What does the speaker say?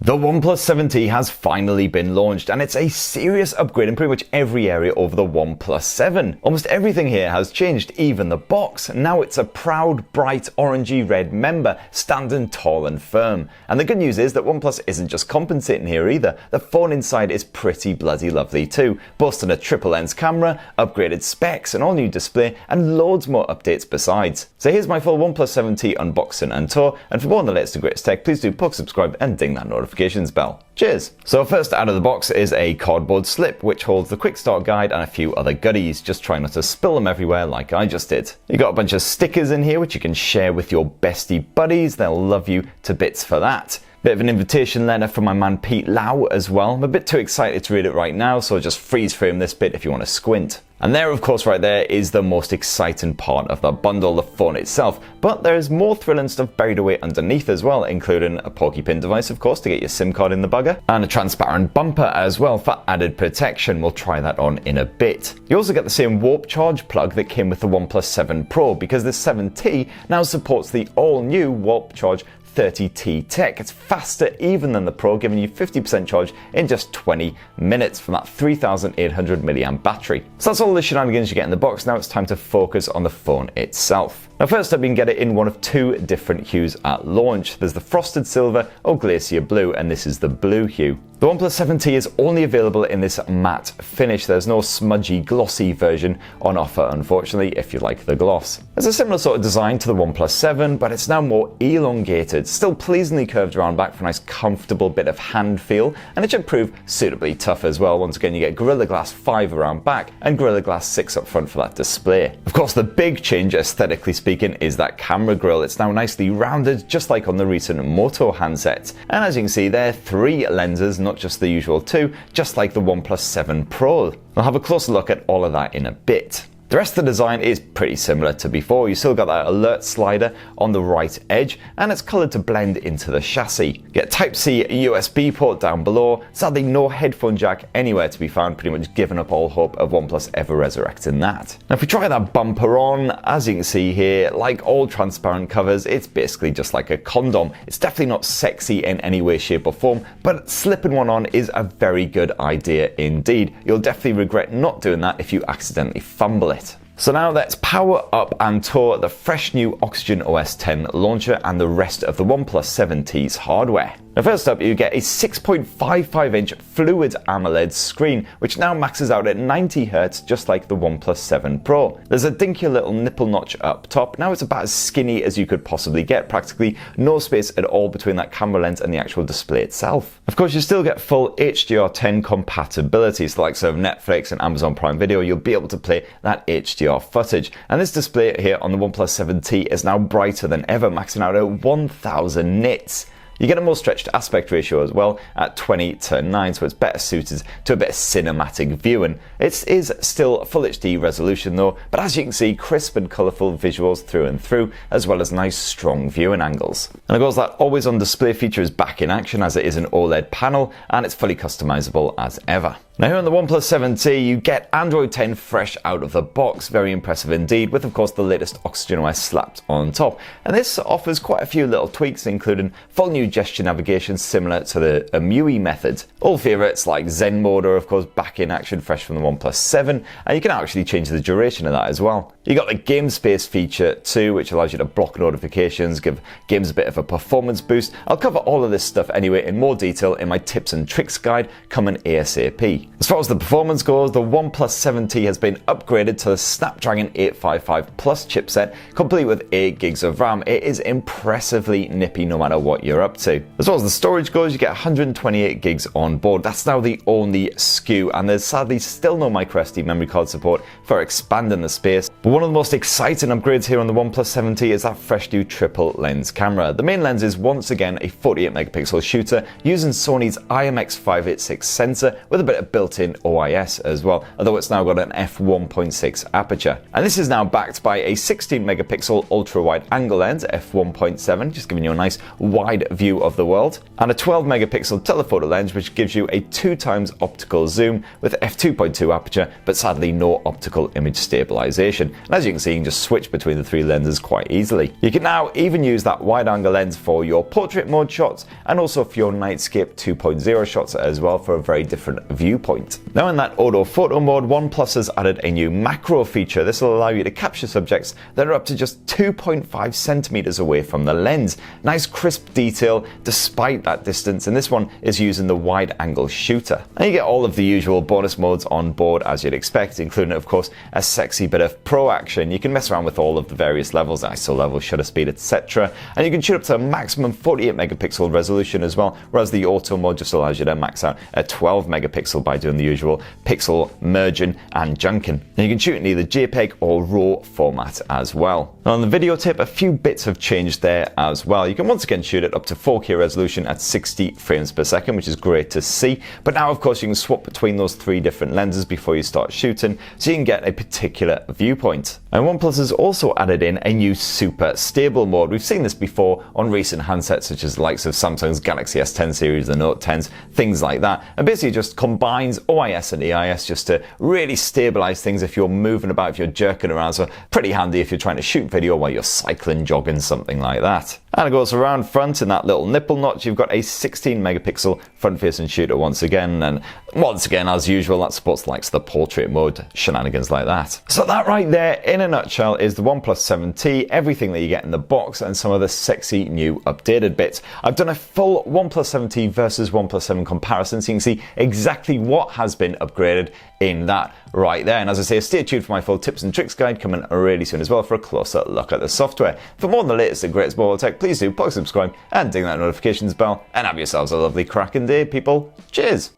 The OnePlus 7T has finally been launched, and it's a serious upgrade in pretty much every area over the OnePlus 7. Almost everything here has changed, even the box. Now it's a proud, bright, orangey red member, standing tall and firm. And the good news is that OnePlus isn't just compensating here either. The phone inside is pretty bloody lovely too, boasting a triple lens camera, upgraded specs, an all new display, and loads more updates besides. So here's my full OnePlus 7T unboxing and tour, and for more on the latest and greatest tech, please do plug, subscribe, and ding that notifications bell. Cheers! So first out of the box is a cardboard slip which holds the quick start guide and a few other goodies. Just try not to spill them everywhere like I just did. You got a bunch of stickers in here which you can share with your bestie buddies. They'll love you to bits for that. Bit of an invitation letter from my man Pete Lau as well. I'm a bit too excited to read it right now, so just freeze frame this bit if you want to squint. And there, of course, right there is the most exciting part of the bundle, the phone itself. But there's more thrilling stuff buried away underneath as well, including a porky pin device, of course, to get your SIM card in the bugger, and a transparent bumper as well for added protection. We'll try that on in a bit. You also get the same warp charge plug that came with the OnePlus 7 Pro, because the 7T now supports the all-new warp charge 30T tech. It's faster even than the Pro, giving you 50% charge in just 20 minutes from that 3800 mAh battery. So that's all the shenanigans you get in the box. Now it's time to focus on the phone itself. Now first up, you can get it in one of two different hues at launch. There's the frosted silver or glacier blue, and this is the blue hue. The OnePlus 7T is only available in this matte finish. There's no smudgy, glossy version on offer, unfortunately, if you like the gloss. It's a similar sort of design to the OnePlus 7, but it's now more elongated, still pleasingly curved around back for a nice comfortable bit of hand feel, and it should prove suitably tough as well. Once again, you get Gorilla Glass 5 around back and Gorilla Glass 6 up front for that display. Of course, the big change, aesthetically speaking, is that camera grille. It's now nicely rounded, just like on the recent Moto handsets. And as you can see, there are 3 lenses, not just the usual 2, just like the OnePlus 7 Pro. We'll have a closer look at all of that in a bit. The rest of the design is pretty similar to before. You still got that alert slider on the right edge, and it's coloured to blend into the chassis. You get Type-C USB port down below. Sadly, no headphone jack anywhere to be found, pretty much giving up all hope of OnePlus ever resurrecting that. Now if we try that bumper on, as you can see here, like all transparent covers, it's basically just like a condom. It's definitely not sexy in any way, shape or form, but slipping one on is a very good idea indeed. You'll definitely regret not doing that if you accidentally fumble it. So now let's power up and tour the fresh new Oxygen OS X launcher and the rest of the OnePlus 7T's hardware. Now first up, you get a 6.55-inch Fluid AMOLED screen, which now maxes out at 90Hz, just like the OnePlus 7 Pro. There's a dinky little nipple notch up top. Now it's about as skinny as you could possibly get, practically no space at all between that camera lens and the actual display itself. Of course, you still get full HDR10 compatibility, so like of Netflix and Amazon Prime Video, you'll be able to play that HDR footage. And this display here on the OnePlus 7T is now brighter than ever, maxing out at 1000 nits. You get a more stretched aspect ratio as well at 20:9, so it's better suited to a bit of cinematic viewing. It is still full HD resolution though, but as you can see, crisp and colourful visuals through and through, as well as nice strong viewing angles. And of course that always on display feature is back in action, as it is an OLED panel, and it's fully customizable as ever. Now here on the OnePlus 7T, you get Android 10 fresh out of the box. Very impressive indeed, with of course the latest Oxygen OS slapped on top. And this offers quite a few little tweaks, including full new gesture navigation similar to the MIUI method. All favourites like Zen mode are of course back in action fresh from the OnePlus 7, and you can actually change the duration of that as well. You got the game space feature too, which allows you to block notifications, give games a bit of a performance boost. I'll cover all of this stuff anyway in more detail in my tips and tricks guide coming ASAP. As far as the performance goes, the OnePlus 7T has been upgraded to the Snapdragon 855 Plus chipset, complete with 8 gigs of RAM. It is impressively nippy no matter what you're up to. As far as the storage goes, you get 128 gigs on board. That's now the only SKU, and there's sadly still no microSD memory card support for expanding the space. But one of the most exciting upgrades here on the OnePlus 7T is that fresh new triple lens camera. The main lens is once again a 48 megapixel shooter using Sony's IMX586 sensor with a bit of built-in OIS as well, although it's now got an f1.6 aperture. And this is now backed by a 16 megapixel ultra-wide angle lens, f1.7, just giving you a nice wide view of the world, and a 12 megapixel telephoto lens, which gives you a 2x optical zoom with f2.2 aperture, but sadly no optical image stabilization. And as you can see, you can just switch between the three lenses quite easily. You can now even use that wide angle lens for your portrait mode shots and also for your nightscape 2.0 shots as well, for a very different viewpoint. Now in that auto photo mode, OnePlus has added a new macro feature. This will allow you to capture subjects that are up to just 2.5 centimeters away from the lens. Nice crisp detail despite that distance, and this one is using the wide angle shooter. And you get all of the usual bonus modes on board as you'd expect, including of course a sexy bit of pro action. You can mess around with all of the various levels, ISO level, shutter speed, etc. And you can shoot up to a maximum 48 megapixel resolution as well, whereas the auto mode just allows you to max out at 12 megapixel by doing the usual pixel merging and junking. And you can shoot in either JPEG or RAW format as well. Now on the video tip, a few bits have changed there as well. You can once again shoot it up to 4K resolution at 60 frames per second, which is great to see. But now of course you can swap between those three different lenses before you start shooting, so you can get a particular viewpoint. And OnePlus has also added in a new super stable mode. We've seen this before on recent handsets such as the likes of Samsung's Galaxy S10 series, the Note 10s, things like that. And basically just combines OIS and EIS just to really stabilize things if you're moving about, if you're jerking around. So pretty handy if you're trying to shoot video while you're cycling, jogging, something like that. And it goes around front in that little nipple notch. You've got a 16 megapixel front facing shooter once again, and once again as usual that supports the likes of the portrait mode, shenanigans like that. So that right there in a nutshell is the OnePlus 7T, everything that you get in the box and some of the sexy new updated bits. I've done a full OnePlus 7T versus OnePlus 7 comparison, so you can see exactly what has been upgraded in that right there. And as I say, stay tuned for my full tips and tricks guide coming really soon as well for a closer look at the software. For more on the latest and greatest mobile tech, please do plug subscribe and ding that notifications bell, and have yourselves a lovely cracking day, people. Cheers!